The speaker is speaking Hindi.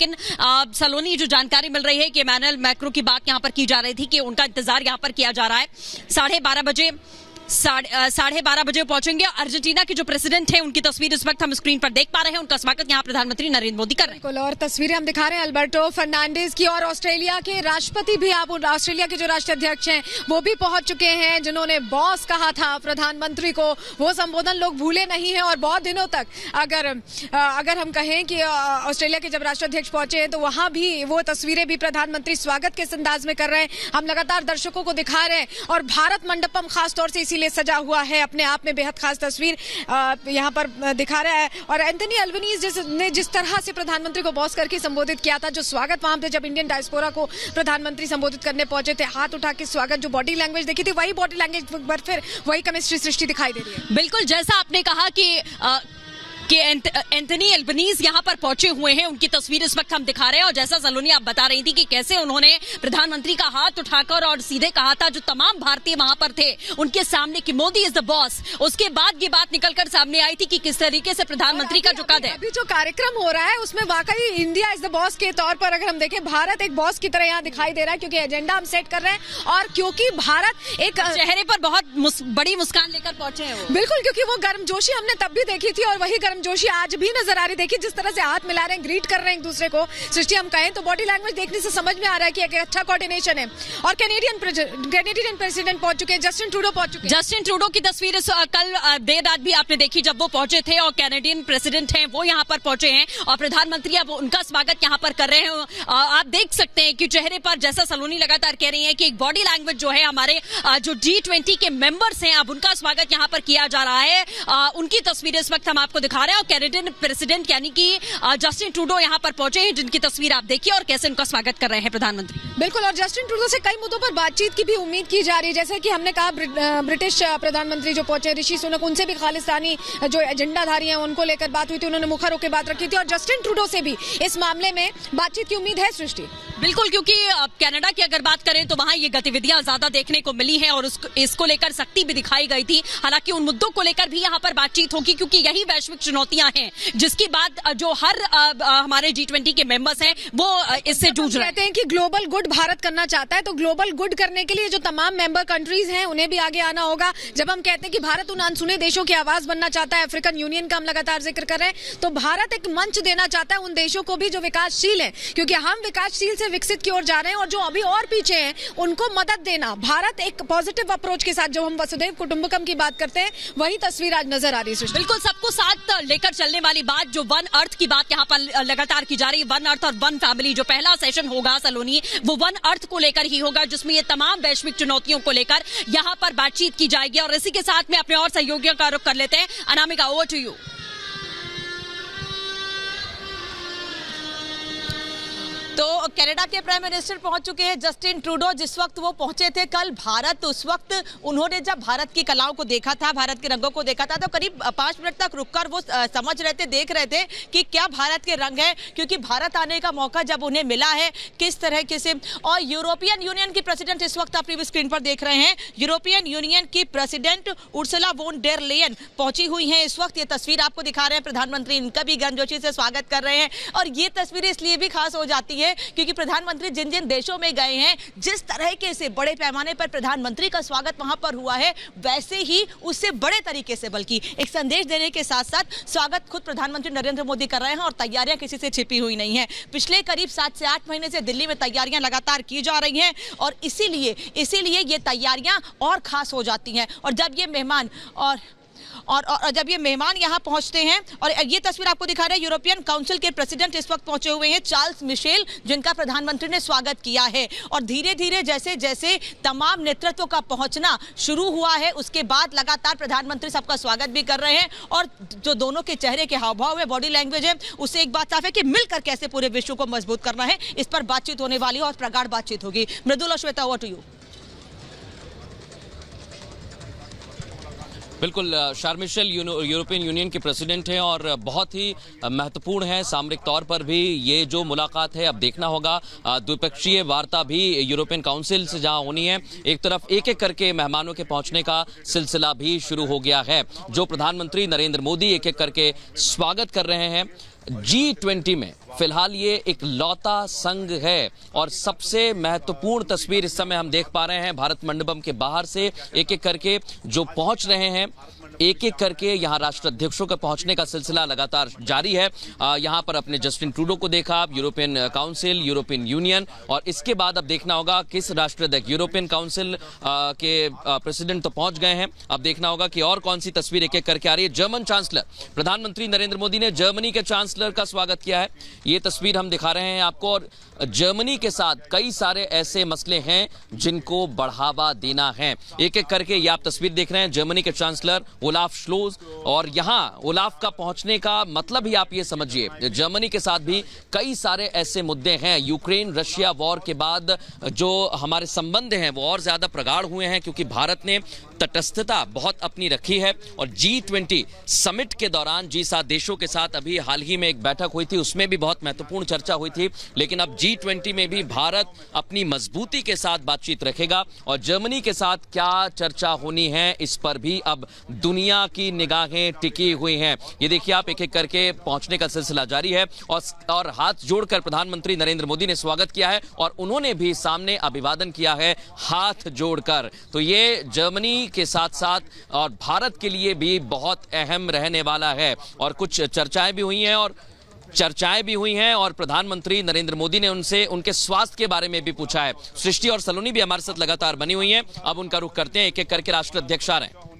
लेकिन सलोनी जो जानकारी मिल रही है कि इमैनुअल मैक्रों की बात यहां पर की जा रही थी कि उनका इंतजार यहां पर किया जा रहा है। 12:30 बजे पहुंचेंगे। अर्जेंटीना के जो प्रेसिडेंट हैं उनकी तस्वीर इस वक्त हम स्क्रीन पर देख पा रहे हैं। उनका स्वागत यहां प्रधानमंत्री नरेंद्र मोदी कर रहे हैं। और तस्वीरें हम दिखा रहे हैं अल्बर्टो फर्नांडिस की, और ऑस्ट्रेलिया के राष्ट्रपति भी, आप ऑस्ट्रेलिया के जो राष्ट्राध्यक्ष हैं वो भी पहुंच चुके हैं, जिन्होंने बॉस कहा था प्रधानमंत्री को। वो संबोधन लोग भूले नहीं है और बहुत दिनों तक अगर हम कहें कि ऑस्ट्रेलिया के जब राष्ट्राध्यक्ष पहुंचे हैं तो वहां भी वो तस्वीरें भी प्रधानमंत्री स्वागत के अंदाज में कर रहे हैं। हम लगातार दर्शकों को दिखा रहे हैं और भारत मंडपम खासतौर से इसीलिए सजा हुआ है, अपने आप में बेहद खास तस्वीर यहां पर दिखा रहा है। और एंथनी अल्बनीज ने जिस तरह से प्रधानमंत्री को बॉस करके संबोधित किया था, जो स्वागत वहां पे जब इंडियन डायस्पोरा को प्रधानमंत्री संबोधित करने पहुंचे थे, हाथ उठा के स्वागत, जो बॉडी लैंग्वेज देखी थी वही बॉडी लैंग्वेज पर फिर वही केमिस्ट्री सृष्टि दिखाई दे रही है। बिल्कुल, जैसा आपने कहा कि एंथनी अल्बनीज यहां पर पहुंचे हुए हैं, उनकी तस्वीर इस वक्त हम दिखा रहे हैं। और जैसा सलोनी आप बता रही थी कि कैसे उन्होंने प्रधानमंत्री का हाथ उठाकर और सीधे कहा था, जो तमाम भारतीय वहां पर थे उनके सामने, कि मोदी इज द बॉस। उसके बाद ये बात निकलकर सामने आई थी कि किस तरीके से प्रधानमंत्री का जो कद है। अभी जो कार्यक्रम हो रहा है उसमें वाकई इंडिया इज द बॉस के तौर पर अगर हम देखें, भारत एक बॉस की तरह यहाँ दिखाई दे रहा है, क्योंकि एजेंडा हम सेट कर रहे हैं और क्योंकि भारत एक चेहरे पर बहुत बड़ी मुस्कान लेकर पहुंचे हैं। बिल्कुल, क्योंकि वो गर्मजोशी हमने तब भी देखी थी और वही गर्मजोशी आज भी नजर आ रही। देखिए जिस तरह से हाथ मिला रहे हैं, ग्रीट कर रहे हैं एक दूसरे को। सृष्टि हम कहें तो बॉडी लैंग्वेज देखने से समझ में आ रहा है कि एक अच्छा कोऑर्डिनेशन है। और कैनेडियन प्रेसिडेंट पहुंच चुके हैं, जस्टिन ट्रूडो पहुंच चुके हैं। जस्टिन ट्रूडो की तस्वीर कल देर रात भी आपने देखी जब वो पहुंचे थे, और कैनेडियन प्रेसिडेंट हैं वो यहां पर पहुंचे हैं और प्रधानमंत्री अब उनका स्वागत यहां पर कर रहे हैं। आप देख सकते हैं कि चेहरे पर, जैसा सलोनी लगातार कह रही है, कि एक बॉडी लैंग्वेज जो है हमारे जो G20 के मेंबर्स हैं, अब उनका स्वागत यहां पर किया जा रहा है। उनकी तस्वीर इस वक्त हम आपको दिखा रहे हैं और कैनेडियन प्रेसिडेंट यानी कि जस्टिन ट्रूडो यहां पर पहुंचे हैं, जिनकी तस्वीर आप देखिए और कैसे उनका स्वागत कर रहे हैं प्रधानमंत्री। बिल्कुल, और जस्टिन ट्रूडो से कई मुद्दों पर बातचीत की भी उम्मीद की जा रही है। जैसे कि हमने कहा, ब्रिटिश प्रधानमंत्री जो पहुंचे ऋषि सुनक, उनसे भी खालिस्तानी जो एजेंडाधारी हैं उनको लेकर बात हुई थी, उन्होंने मुखर होकर बात रखी थी। और जस्टिन ट्रूडो से भी इस मामले में बातचीत की उम्मीद है। सृष्टि बिल्कुल, क्योंकि कनाडा की अगर बात करें तो वहां ये गतिविधियां ज्यादा देखने को मिली है और इसको लेकर सख्ती भी दिखाई गई थी। हालांकि उन मुद्दों को लेकर भी यहां पर बातचीत होगी, क्योंकि यही वैश्विक चुनौतियां हैं जिसकी बात जो हर हमारे G20 के मेंबर्स हैं वो इससे जूझ रहे हैं। कहते हैं कि ग्लोबल गुड भारत करना चाहता है, तो ग्लोबल गुड करने के लिए जो तमाम मेंबर कंट्रीज हैं उन्हें भी आगे आना होगा। जब हम कहते हैं कि भारत उन अनसुने देशों की आवाज बनना चाहता है, अफ्रीकन यूनियन का हम लगातार जिक्र कर रहे हैं, तो भारत एक मंच देना चाहता है उन देशों को भी जो विकासशील है, क्योंकि हम विकासशील से विकसित की ओर जा रहे हैं और जो अभी और पीछे हैं उनको मदद देना। भारत एक पॉजिटिव अप्रोच के साथ, जो हम वसुधैव कुटुंबकम की बात करते हैं, वही तस्वीर आज नजर आ रही है। बिल्कुल, सबको साथ लेकर चलने वाली बात, जो वन अर्थ की बात यहाँ पर लगातार की जा रही है। वन अर्थ और वन फैमिली जो पहला सेशन होगा सलोनी, वो वन अर्थ को लेकर ही होगा, जिसमें ये तमाम वैश्विक चुनौतियों को लेकर यहाँ पर बातचीत की जाएगी। और इसी के साथ में अपने और सहयोगियों का रुख कर लेते हैं। Anamika, over to you. तो कनाडा के प्राइम मिनिस्टर पहुंच चुके हैं जस्टिन ट्रूडो। जिस वक्त वो पहुंचे थे कल भारत, उस वक्त उन्होंने जब भारत की कलाओं को देखा था, भारत के रंगों को देखा था, तो करीब 5 मिनट तक रुककर वो समझ रहे थे, देख रहे थे कि क्या भारत के रंग है, क्योंकि भारत आने का मौका जब उन्हें मिला है किस तरह से। और यूरोपियन यूनियन की प्रेसिडेंट इस वक्त आप स्क्रीन पर देख रहे हैं, यूरोपियन यूनियन की प्रेसिडेंट उर्सुला वोन डेर लेयन पहुंची हुई है इस वक्त। ये तस्वीर आपको दिखा रहे हैं, प्रधानमंत्री इनका भी गर्मजोशी से स्वागत कर रहे हैं। और ये तस्वीरें इसलिए भी खास हो जाती है क्योंकि प्रधानमंत्री जिन जिन देशों में गए हैं, जिस तरह के से बड़े पैमाने पर प्रधानमंत्री का स्वागत वहां पर हुआ है, वैसे ही उससे बड़े तरीके से, बल्कि एक संदेश देने के साथ साथ स्वागत खुद प्रधानमंत्री नरेंद्र मोदी कर रहे हैं। और तैयारियां किसी से छिपी हुई नहीं है। पिछले करीब 7 से 8 महीने से दिल्ली में तैयारियां लगातार की जा रही हैं और इसीलिए ये तैयारियां और खास हो जाती हैं। और जब ये मेहमान जब ये मेहमान यहाँ पहुंचते हैं, और ये तस्वीर आपको दिखा रहे हैं, यूरोपियन काउंसिल के प्रेसिडेंट इस वक्त पहुंचे हुए हैं, चार्ल्स मिशेल, जिनका प्रधानमंत्री ने स्वागत किया है। और धीरे धीरे जैसे जैसे तमाम नेतृत्व का पहुंचना शुरू हुआ है, उसके बाद लगातार प्रधानमंत्री सबका स्वागत भी कर रहे हैं। और जो दोनों के चेहरे के हाव भाव है, बॉडी लैंग्वेज है, उससे एक बात साफ है कि मिलकर कैसे पूरे विश्व को मजबूत करना है, इस पर बातचीत होने वाली है और प्रगाढ़ बातचीत होगी। मृदुल और श्वेता, ओवर टू यू। बिल्कुल, चार्ल्स मिशेल यूरोपियन यूनियन के प्रेसिडेंट हैं और बहुत ही महत्वपूर्ण है सामरिक तौर पर भी ये जो मुलाकात है। अब देखना होगा द्विपक्षीय वार्ता भी यूरोपियन काउंसिल से जहां होनी है, एक तरफ एक एक करके मेहमानों के पहुंचने का सिलसिला भी शुरू हो गया है। जो प्रधानमंत्री नरेंद्र मोदी एक एक करके स्वागत कर रहे हैं, G20 में फिलहाल ये एक लौता संघ है और सबसे महत्वपूर्ण तस्वीर इस समय हम देख पा रहे हैं। भारत मंडपम के बाहर से एक एक करके जो पहुंच रहे हैं, एक एक करके यहां राष्ट्राध्यक्षों के पहुंचने का सिलसिला लगातार जारी है। यहां पर अपने जस्टिन ट्रूडो को देखा आप, यूरोपियन काउंसिल, यूरोपियन यूनियन, और इसके बाद अब देखना होगा किस राष्ट्राध्यक्ष, यूरोपियन काउंसिल के प्रेसिडेंट तो पहुंच गए हैं, अब देखना होगा कि और कौन सी तस्वीर एक एक करके आ रही है। जर्मन चांसलर, प्रधानमंत्री नरेंद्र मोदी ने जर्मनी के चांसलर का स्वागत किया है, ये तस्वीर हम दिखा रहे हैं आपको। और जर्मनी के साथ कई सारे ऐसे मसले हैं जिनको बढ़ावा देना है। एक एक करके ये आप तस्वीर देख रहे हैं, जर्मनी के चांसलर ओलाफ श्लोज, और यहां ओलाफ का पहुंचने का मतलब ही आप ये समझिए, जर्मनी के साथ भी कई सारे ऐसे मुद्दे हैं। यूक्रेन रशिया वॉर के बाद जो हमारे संबंध हैं वो और ज्यादा प्रगाढ़ हुए हैं, क्योंकि भारत ने तटस्थता बहुत अपनी रखी है। और G20 समिट के दौरान G7 देशों के साथ अभी हाल ही में एक बैठक हुई थी, उसमें भी बहुत महत्वपूर्ण चर्चा हुई थी। लेकिन अब G20 में भी भारत अपनी मजबूती के साथ बातचीत रखेगा, और जर्मनी के साथ क्या चर्चा होनी है इस पर भी अब दुनिया की निगाहें टिकी हुई हैं। ये देखिए आप, एक एक करके पहुंचने का सिलसिला जारी है, और हाथ जोड़कर प्रधानमंत्री नरेंद्र मोदी ने स्वागत किया है, और उन्होंने भी सामने अभिवादन किया है हाथ जोड़कर। तो ये जर्मनी के साथ साथ और भारत के लिए भी बहुत अहम रहने वाला है। और कुछ चर्चाएं भी हुई हैं और प्रधानमंत्री नरेंद्र मोदी ने उनसे उनके स्वास्थ्य के बारे में भी पूछा है। सृष्टि और सलोनी भी हमारे साथ लगातार बनी हुई हैं, अब उनका रुख करते हैं, एक एक करके राष्ट्राध्यक्ष आ रहे हैं।